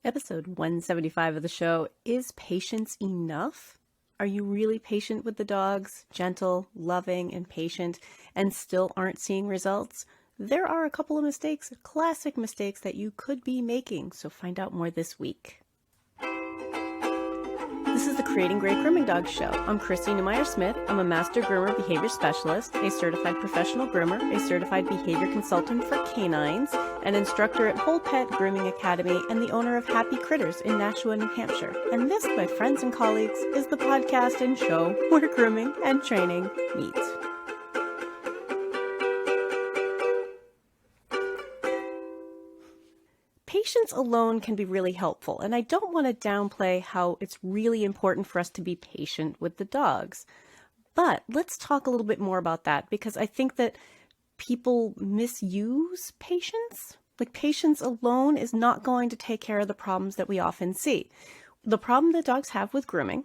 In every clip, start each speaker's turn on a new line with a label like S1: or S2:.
S1: Episode 175 of the show, Is Patience Enough? Are you really patient with the dogs? Gentle, loving, and patient, and still aren't seeing results? There are a couple of mistakes, classic mistakes that you could be making, so find out more this week. This is the Creating Great Grooming Dogs show. I'm Christy Neumeier-Smith. I'm a master groomer behavior specialist, a certified professional groomer, a certified behavior consultant for canines, an instructor at Whole Pet Grooming Academy, and the owner of Happy Critters in Nashua, New Hampshire. And this, my friends and colleagues, is the podcast and show where grooming and training meet. Patience alone can be really helpful, and I don't want to downplay how it's really important for us to be patient with the dogs. But let's talk a little bit more about that, because I think that people misuse patience. Like, patience alone is not going to take care of the problems that we often see. The problem that dogs have with grooming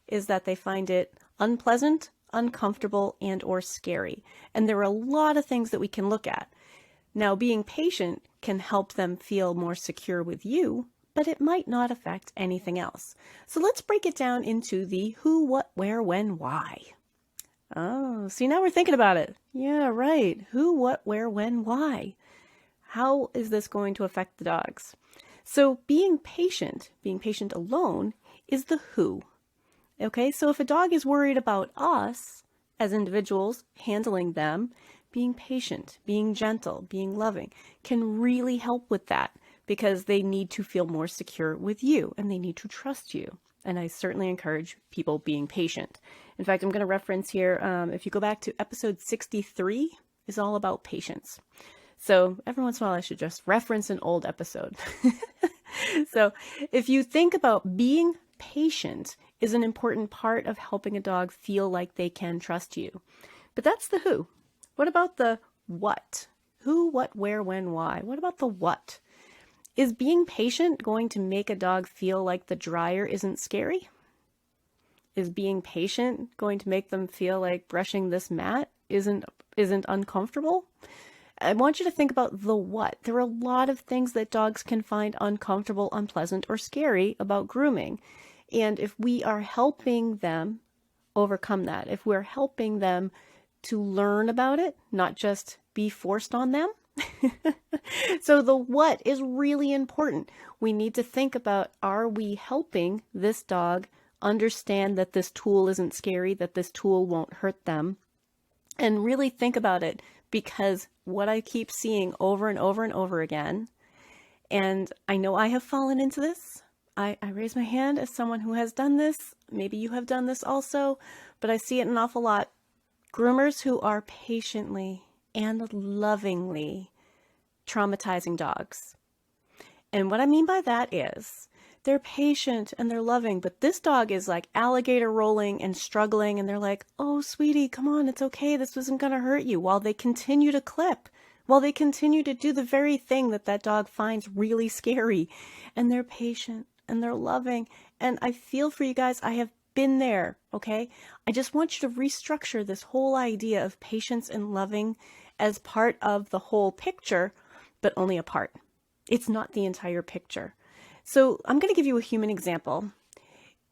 S1: is that they find it unpleasant, uncomfortable, and or scary. And there are a lot of things that we can look at. Now, being patient can help them feel more secure with you, but it might not affect anything else. So let's break it down into the who, what, where, when, why. Oh, see, now we're thinking about it. Yeah, right. Who, what, where, when, why? How is this going to affect the dogs? So being patient alone is the who. Okay, so if a dog is worried about us as individuals handling them, being patient, being gentle, being loving can really help with that, because they need to feel more secure with you and they need to trust you. And I certainly encourage people being patient. In fact, I'm going to reference here, if you go back to episode 63, is all about patience. So every once in a while I should just reference an old episode. So if you think about being patient is an important part of helping a dog feel like they can trust you. But that's the who. What about the what? Who, what, where, when, why? What about the what? Is being patient going to make a dog feel like the dryer isn't scary? Is being patient going to make them feel like brushing this mat isn't uncomfortable? I want you to think about the what. There are a lot of things that dogs can find uncomfortable, unpleasant, or scary about grooming. And if we are helping them overcome that, if we're helping them to learn about it, not just be forced on them. So the what is really important. We need to think about, are we helping this dog understand that this tool isn't scary, that this tool won't hurt them? And really think about it, because what I keep seeing over and over and over again, and I know I have fallen into this. I raise my hand as someone who has done this. Maybe you have done this also, but I see it an awful lot. Groomers who are patiently and lovingly traumatizing dogs. And what I mean by that is they're patient and they're loving, but this dog is like alligator rolling and struggling, and they're like, oh, sweetie, come on, it's okay. This isn't going to hurt you, while they continue to clip, while they continue to do the very thing that that dog finds really scary. And they're patient and they're loving. And I feel for you guys. I have been there, okay? I just want you to restructure this whole idea of patience and loving as part of the whole picture, but only a part. It's not the entire picture. So I'm going to give you a human example.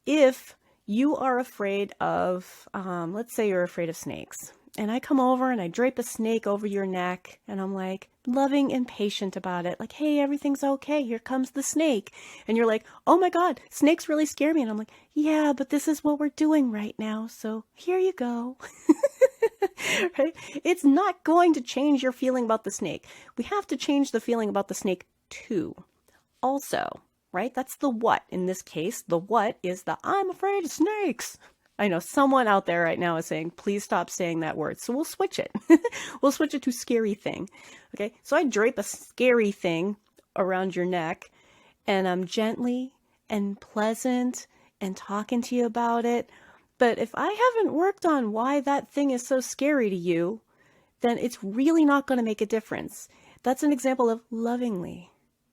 S1: If you are afraid of, let's say you're afraid of snakes, and I come over and I drape a snake over your neck, and I'm like loving and patient about it. Like, hey, everything's okay. Here comes the snake. And you're like, oh my God, snakes really scare me. And I'm like, yeah, but this is what we're doing right now. So here you go. Right? It's not going to change your feeling about the snake. We have to change the feeling about the snake too. Also, right? That's the what. In this case, the what is the I'm afraid of snakes. I know someone out there right now is saying, please stop saying that word. So we'll switch it. We'll switch it to scary thing. Okay. So I drape a scary thing around your neck, and I'm gently and pleasant and talking to you about it. But if I haven't worked on why that thing is so scary to you, then it's really not going to make a difference. That's an example of lovingly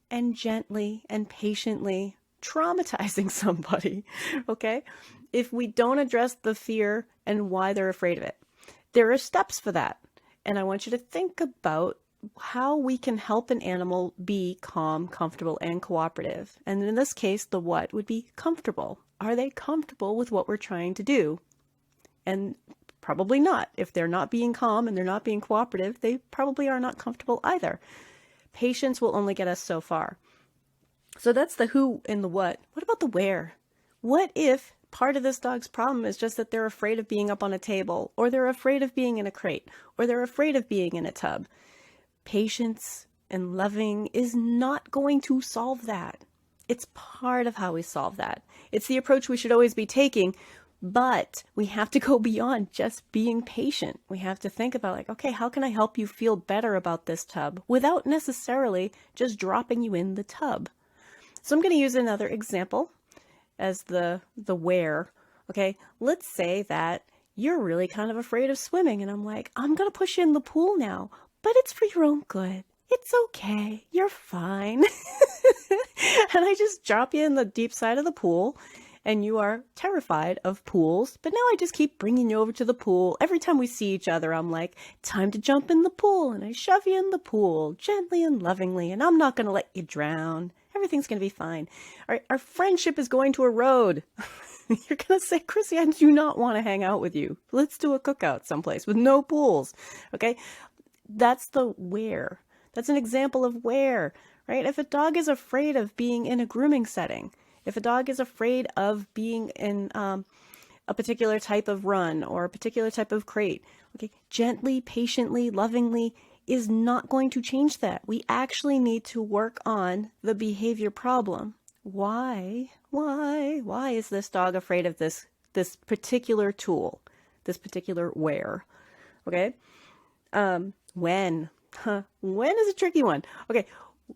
S1: and gently and patiently traumatizing somebody, okay? If we don't address the fear and why they're afraid of it. There are steps for that. And I want you to think about how we can help an animal be calm, comfortable, and cooperative. And in this case, the what would be comfortable. Are they comfortable with what we're trying to do? And probably not. If they're not being calm and they're not being cooperative, they probably are not comfortable either. Patience will only get us so far. So that's the who and the what. What about the where? What if part of this dog's problem is just that they're afraid of being up on a table, or they're afraid of being in a crate, or they're afraid of being in a tub? Patience and loving is not going to solve that. It's part of how we solve that. It's the approach we should always be taking, but we have to go beyond just being patient. We have to think about like, okay, how can I help you feel better about this tub without necessarily just dropping you in the tub? So I'm going to use another example as the where. Okay, let's say that you're really kind of afraid of swimming, and I'm like, I'm going to push you in the pool now, but it's for your own good. It's okay. You're fine. And I just drop you in the deep side of the pool, and you are terrified of pools. But now I just keep bringing you over to the pool. Every time we see each other, I'm like, time to jump in the pool. And I shove you in the pool gently and lovingly. And I'm not going to let you drown. Everything's going to be fine. Our friendship is going to erode. You're going to say, Chrissy, I do not want to hang out with you. Let's do a cookout someplace with no pools. Okay? That's the where. That's an example of where, right? If a dog is afraid of being in a grooming setting, if a dog is afraid of being in a particular type of run or a particular type of crate, okay, gently, patiently, lovingly is not going to change that. We actually need to work on the behavior problem. Why is this dog afraid of this particular tool, this particular where? Okay. When? When is a tricky one. Okay,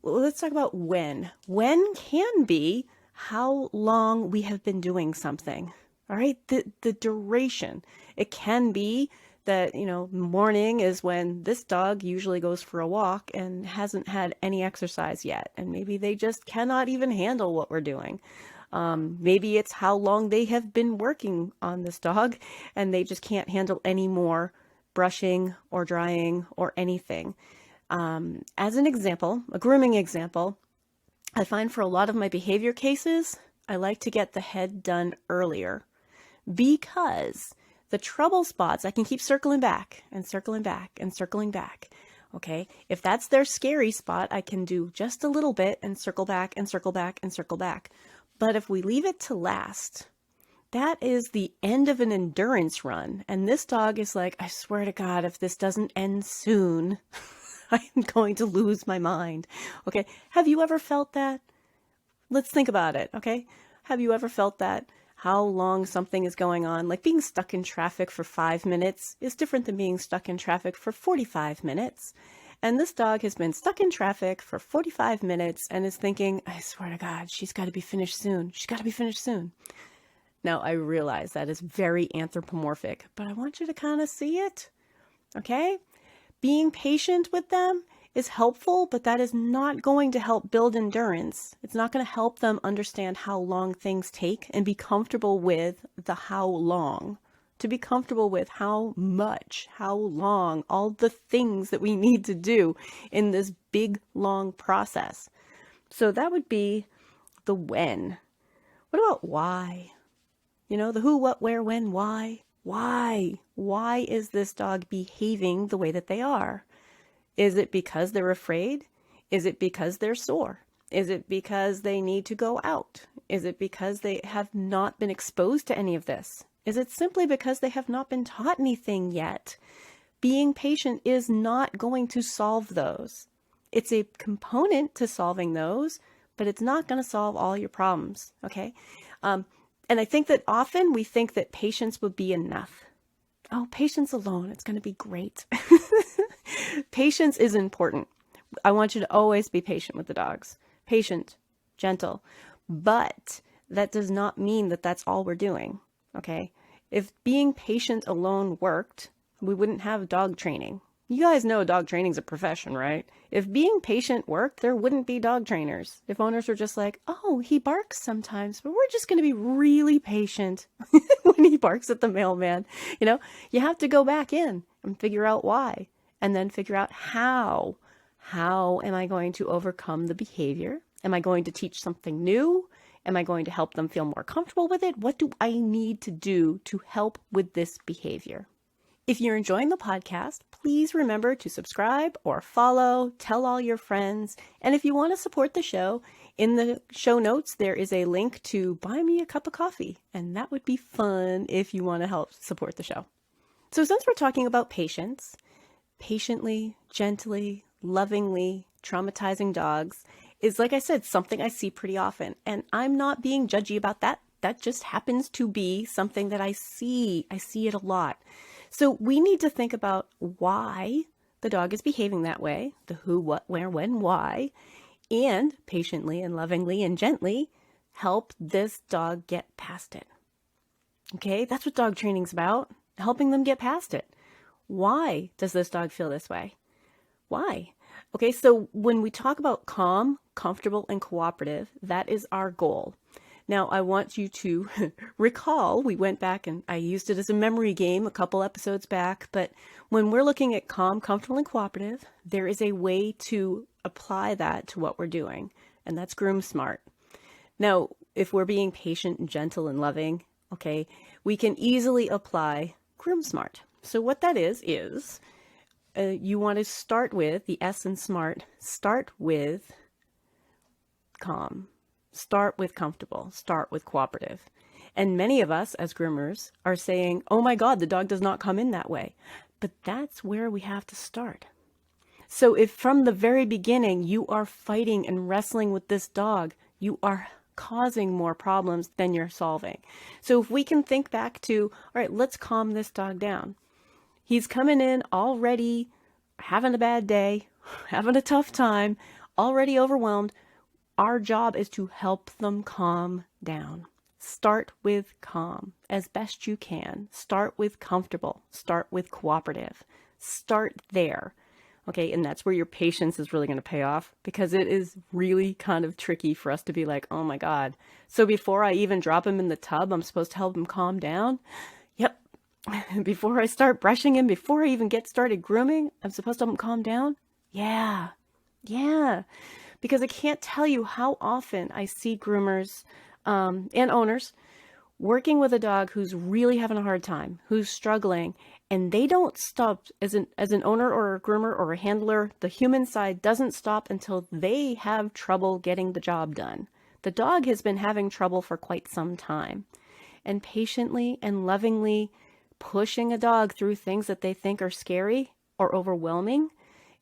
S1: well, let's talk about when. When can be how long we have been doing something. All right, the duration. It can be that, morning is when this dog usually goes for a walk and hasn't had any exercise yet. And maybe they just cannot even handle what we're doing. Maybe it's how long they have been working on this dog and they just can't handle any more brushing or drying or anything. As an example, a grooming example, I find for a lot of my behavior cases, I like to get the head done earlier because the trouble spots, I can keep circling back and circling back and circling back. Okay, if that's their scary spot, I can do just a little bit and circle back and circle back and circle back. But if we leave it to last, that is the end of an endurance run. And this dog is like, I swear to God, if this doesn't end soon, I'm going to lose my mind. Okay. Have you ever felt that? Let's think about it. Okay. Have you ever felt that? How long something is going on? Like being stuck in traffic for 5 minutes is different than being stuck in traffic for 45 minutes. And this dog has been stuck in traffic for 45 minutes and is thinking, I swear to God, she's got to be finished soon. She's got to be finished soon. Now, I realize that is very anthropomorphic, but I want you to kind of see it, okay? Being patient with them is helpful, but that is not going to help build endurance. It's not going to help them understand how long things take and be comfortable with the how long. To be comfortable with how much, how long, all the things that we need to do in this big, long process. So that would be the when. What about why? The who, what, where, when, why? Why? Why is this dog behaving the way that they are? Is it because they're afraid? Is it because they're sore? Is it because they need to go out? Is it because they have not been exposed to any of this? Is it simply because they have not been taught anything yet? Being patient is not going to solve those. It's a component to solving those, but it's not going to solve all your problems, okay? And I think that often we think that patience would be enough. Oh, patience alone, it's going to be great. Patience is important. I want you to always be patient with the dogs. Patient, gentle. But that does not mean that that's all we're doing, okay? If being patient alone worked, we wouldn't have dog training. You guys know dog training's a profession, right? If being patient worked, there wouldn't be dog trainers. If owners were just like, oh, he barks sometimes, but we're just going to be really patient when he barks at the mailman. You have to go back in and figure out why, and then figure out how. How am I going to overcome the behavior? Am I going to teach something new? Am I going to help them feel more comfortable with it? What do I need to do to help with this behavior? If you're enjoying the podcast, please remember to subscribe or follow, tell all your friends. And if you want to support the show, in the show notes, there is a link to buy me a cup of coffee. And that would be fun if you want to help support the show. So since we're talking about patience, patiently, gently, lovingly traumatizing dogs is, like I said, something I see pretty often. And I'm not being judgy about that. That just happens to be something that I see. I see it a lot. So we need to think about why the dog is behaving that way, the who, what, where, when, why, and patiently and lovingly and gently help this dog get past it. Okay, that's what dog training's about, helping them get past it. Why does this dog feel this way? Why? Okay, so when we talk about calm, comfortable, and cooperative, that is our goal. Now, I want you to recall, we went back and I used it as a memory game a couple episodes back, but when we're looking at calm, comfortable, and cooperative, there is a way to apply that to what we're doing, and that's groom smart. Now, if we're being patient and gentle and loving, okay, we can easily apply groom smart. So what that is you want to start with the S in smart, start with calm. Start with comfortable, start with cooperative. And many of us as groomers are saying, oh my God, the dog does not come in that way. But that's where we have to start. So if from the very beginning you are fighting and wrestling with this dog, you are causing more problems than you're solving. So if we can think back to, all right, let's calm this dog down. He's coming in already having a bad day, having a tough time, already overwhelmed. Our job is to help them calm down. Start with calm as best you can. Start with comfortable. Start with cooperative. Start there. Okay, and that's where your patience is really going to pay off, because it is really kind of tricky for us to be like, oh my God. So before I even drop him in the tub, I'm supposed to help him calm down? Yep. Before I start brushing him, before I even get started grooming, I'm supposed to help him calm down? Yeah. Because I can't tell you how often I see groomers and owners working with a dog who's really having a hard time, who's struggling, and they don't stop as an owner or a groomer or a handler. The human side doesn't stop until they have trouble getting the job done. The dog has been having trouble for quite some time, and patiently and lovingly pushing a dog through things that they think are scary or overwhelming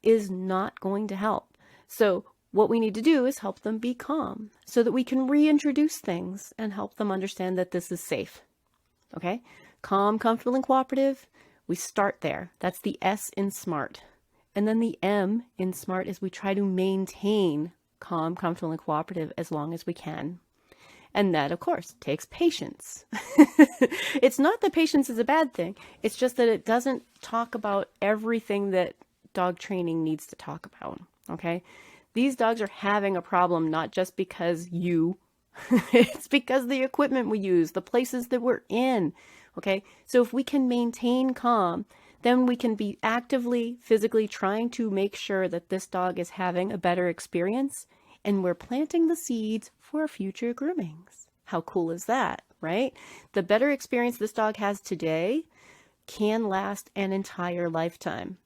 S1: is not going to help. So what we need to do is help them be calm so that we can reintroduce things and help them understand that this is safe. Okay? Calm, comfortable, and cooperative. We start there. That's the S in smart. And then the M in smart is we try to maintain calm, comfortable, and cooperative as long as we can. And that, of course, takes patience. It's not that patience is a bad thing. It's just that it doesn't talk about everything that dog training needs to talk about. Okay? These dogs are having a problem not just because it's because the equipment we use, the places that we're in, okay? So if we can maintain calm, then we can be actively, physically trying to make sure that this dog is having a better experience, and we're planting the seeds for future groomings. How cool is that, right? The better experience this dog has today can last an entire lifetime.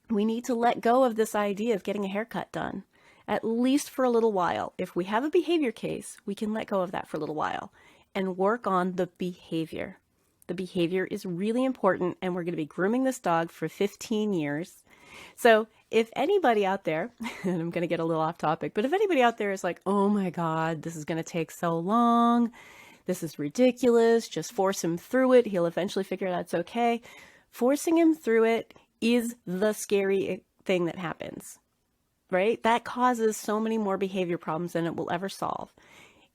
S1: We need to let go of this idea of getting a haircut done, at least for a little while. If we have a behavior case, we can let go of that for a little while and work on the behavior. The behavior is really important, and we're going to be grooming this dog for 15 years. So if anybody out there, and I'm going to get a little off topic, but if anybody out there is like, oh my God, this is going to take so long, this is ridiculous, just force him through it, he'll eventually figure it out, it's okay. Forcing him through it is the scary thing that happens, right? That causes so many more behavior problems than it will ever solve.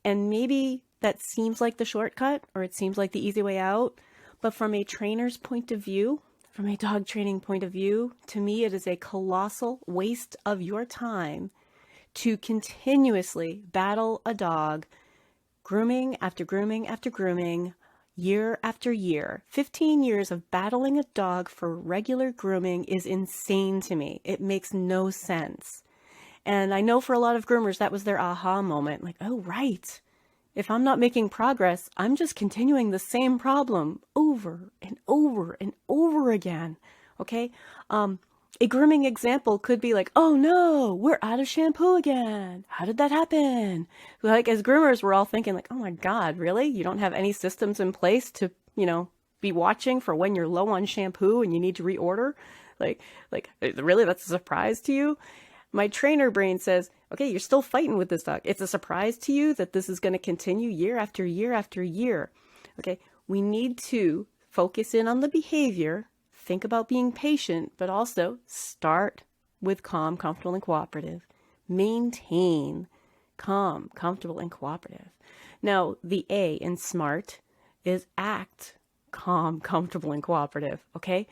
S1: And maybe that seems like the shortcut, or it seems like the easy way out, but from a trainer's point of view, from a dog training point of view, to me, it is a colossal waste of your time to continuously battle a dog, grooming after grooming after grooming, year after year. 15 years of battling a dog for regular grooming is insane to me. It makes no sense. And I know for a lot of groomers, that was their aha moment. Like, oh, right. If I'm not making progress, I'm just continuing the same problem over and over and over again. Okay? A grooming example could be like, oh no, we're out of shampoo again. How did that happen? Like, as groomers, we're all thinking like, oh my God, really? You don't have any systems in place to, be watching for when you're low on shampoo and you need to reorder? Like, really, that's a surprise to you? My trainer brain says, okay, you're still fighting with this dog. It's a surprise to you that this is going to continue year after year after year. Okay, we need to focus in on the behavior, think about being patient, but also start with calm, comfortable, and cooperative. Maintain calm, comfortable, and cooperative. Now, the A in SMART is act calm, comfortable, and cooperative. Okay,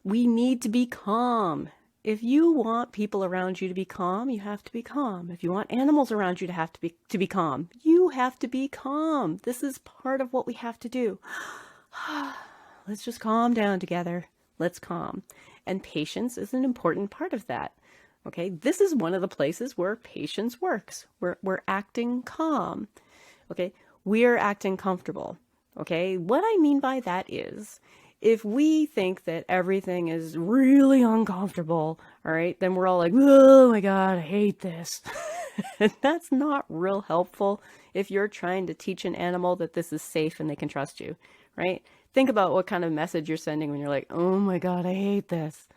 S1: we need to be calm. If you want people around you to be calm, you have to be calm. If you want animals around you to be calm, you have to be calm. This is part of what we have to do. Let's just calm down together. Let's calm. And patience is an important part of that. Okay, this is one of the places where patience works. We're acting calm. Okay, we're acting comfortable. Okay, what I mean by that is, if we think that everything is really uncomfortable, all right, then we're all like, oh my God, I hate this. And that's not real helpful if you're trying to teach an animal that this is safe and they can trust you, right? Think about what kind of message you're sending when you're like, oh my God, I hate this.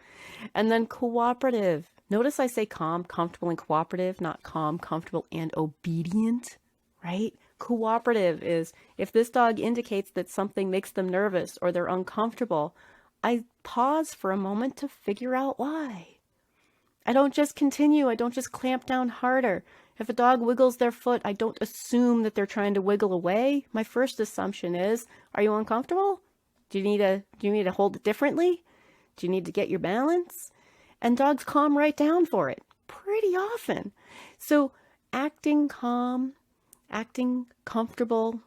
S1: And then cooperative. Notice I say calm, comfortable, and cooperative, not calm, comfortable, and obedient, right? Cooperative is if this dog indicates that something makes them nervous or they're uncomfortable, I pause for a moment to figure out why. I don't just continue. I don't just clamp down harder. If a dog wiggles their foot, I don't assume that they're trying to wiggle away. My first assumption is, are you uncomfortable? Do you need to hold it differently? Do you need to get your balance? And dogs calm right down for it pretty often. So acting calm, acting comfortable,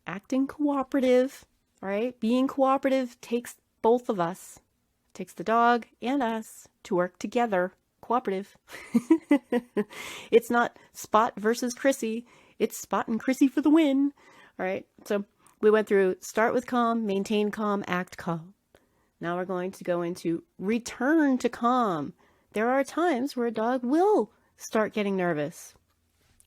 S1: acting cooperative, all right? Being cooperative takes both of us, takes the dog and us to work together. Cooperative. It's not Spot versus Chrissy. It's Spot and Chrissy for the win. All right. So we went through start with calm, maintain calm, act calm. Now we're going to go into return to calm. There are times where a dog will start getting nervous,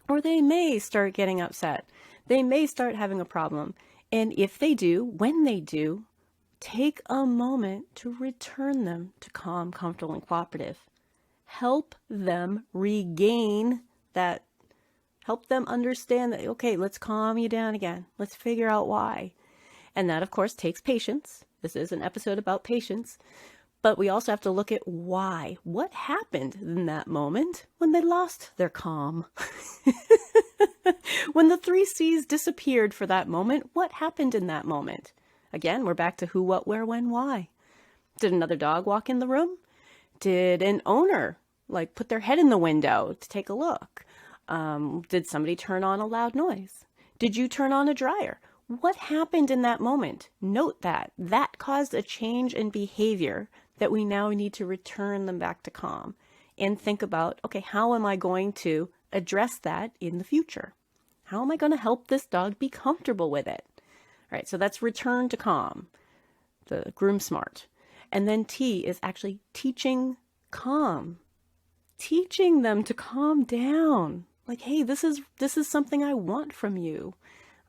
S1: or they may start getting upset. They may start having a problem. And if they do, when they do, take a moment to return them to calm, comfortable, and cooperative. Help them regain that. Help them understand that, okay, let's calm you down again. Let's figure out why. And that, of course, takes patience. This is an episode about patience. But we also have to look at why. What happened in that moment when they lost their calm? When the 3 C's disappeared for that moment, what happened in that moment? Again, we're back to who, what, where, when, why. Did another dog walk in the room? Did an owner put their head in the window to take a look? Did somebody turn on a loud noise? Did you turn on a dryer? What happened in that moment? Note that. That caused a change in behavior that we now need to return them back to calm and think about, okay, how am I going to address that in the future? How am I going to help this dog be comfortable with it? All right, so that's return to calm, the groom smart. And then T is actually teaching calm, teaching them to calm down. Like, hey, this is something I want from you.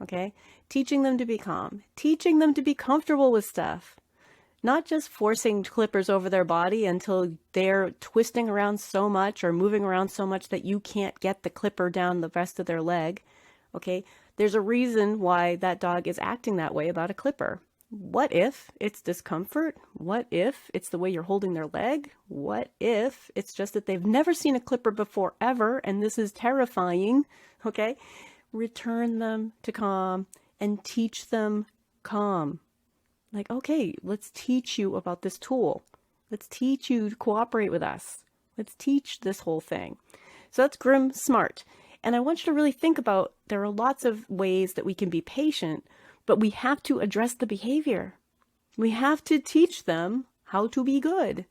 S1: Okay, teaching them to be calm, teaching them to be comfortable with stuff, not just forcing clippers over their body until they're twisting around so much or moving around so much that you can't get the clipper down the rest of their leg. Okay, there's a reason why that dog is acting that way about a clipper. What if it's discomfort? What if it's the way you're holding their leg? What if it's just that they've never seen a clipper before ever and this is terrifying? Okay, return them to calm and teach them calm. Like, okay, let's teach you about this tool. Let's teach you to cooperate with us. Let's teach this whole thing. So that's groom smart. And I want you to really think about, there are lots of ways that we can be patient, but we have to address the behavior. We have to teach them how to be good.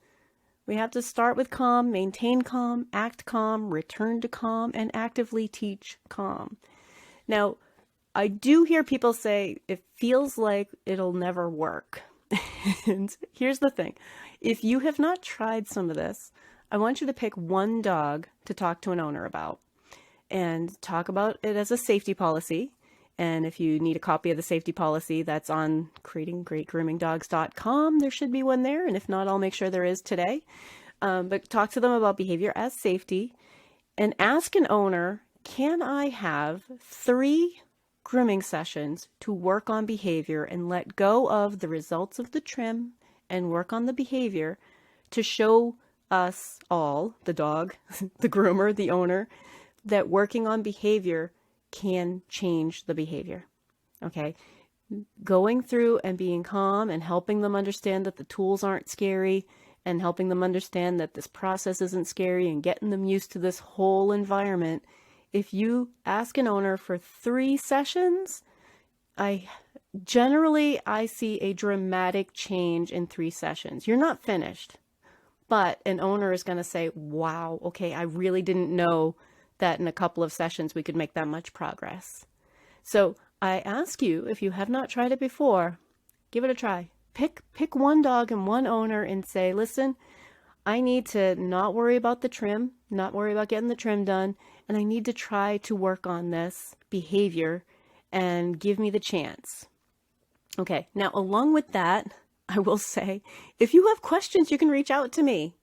S1: We have to start with calm, maintain calm, act calm, return to calm, and actively teach calm. Now, I do hear people say it feels like it'll never work. And here's the thing. If you have not tried some of this, I want you to pick one dog to talk to an owner about and talk about it as a safety policy. And if you need a copy of the safety policy, that's on creatinggreatgroomingdogs.com. There should be one there. And if not, I'll make sure there is today. But talk to them about behavior as safety and ask an owner, can I have 3 grooming sessions to work on behavior and let go of the results of the trim and work on the behavior to show us all, the dog, the groomer, the owner, that working on behavior can change the behavior. Okay? Going through and being calm and helping them understand that the tools aren't scary and helping them understand that this process isn't scary and getting them used to this whole environment. If you ask an owner for 3 sessions, I see a dramatic change in 3 sessions. You're not finished, but an owner is going to say, wow, okay, I really didn't know that in a couple of sessions we could make that much progress. So I ask you, if you have not tried it before, give it a try. Pick one dog and one owner and say, listen, I need to not worry about the trim, not worry about getting the trim done, and I need to try to work on this behavior and give me the chance. Okay, now along with that, I will say, if you have questions, you can reach out to me.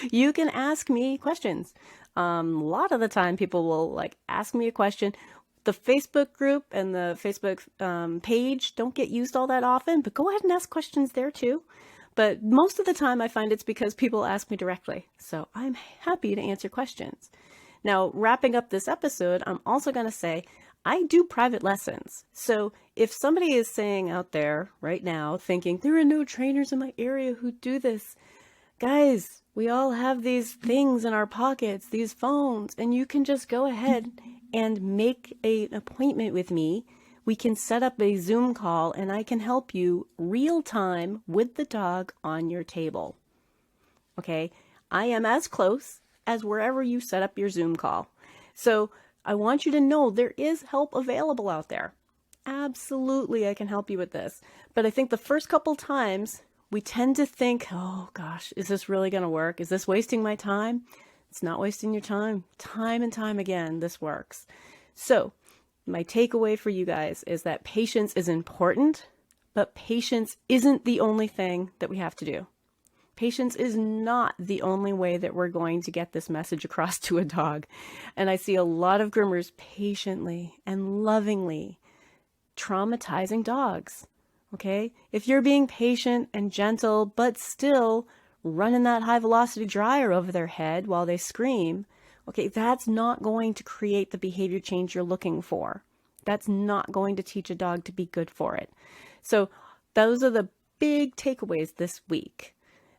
S1: You can ask me questions. A lot of the time people will ask me a question. The Facebook group and the Facebook page don't get used all that often, but go ahead and ask questions there too. But most of the time I find it's because people ask me directly. So I'm happy to answer questions. Now, wrapping up this episode, I'm also going to say I do private lessons. So if somebody is saying out there right now thinking there are no trainers in my area who do this, guys, we all have these things in our pockets, these phones, and you can just go ahead and make an appointment with me. We can set up a Zoom call and I can help you real time with the dog on your table. Okay, I am as close as wherever you set up your Zoom call. So I want you to know there is help available out there. Absolutely, I can help you with this. But I think the first couple times we tend to think, oh gosh, is this really going to work? Is this wasting my time? It's not wasting your time. Time and time again, this works. So my takeaway for you guys is that patience is important, but patience isn't the only thing that we have to do. Patience is not the only way that we're going to get this message across to a dog. And I see a lot of groomers patiently and lovingly traumatizing dogs. Okay? If you're being patient and gentle, but still running that high velocity dryer over their head while they scream, okay, that's not going to create the behavior change you're looking for. That's not going to teach a dog to be good for it. So those are the big takeaways this week.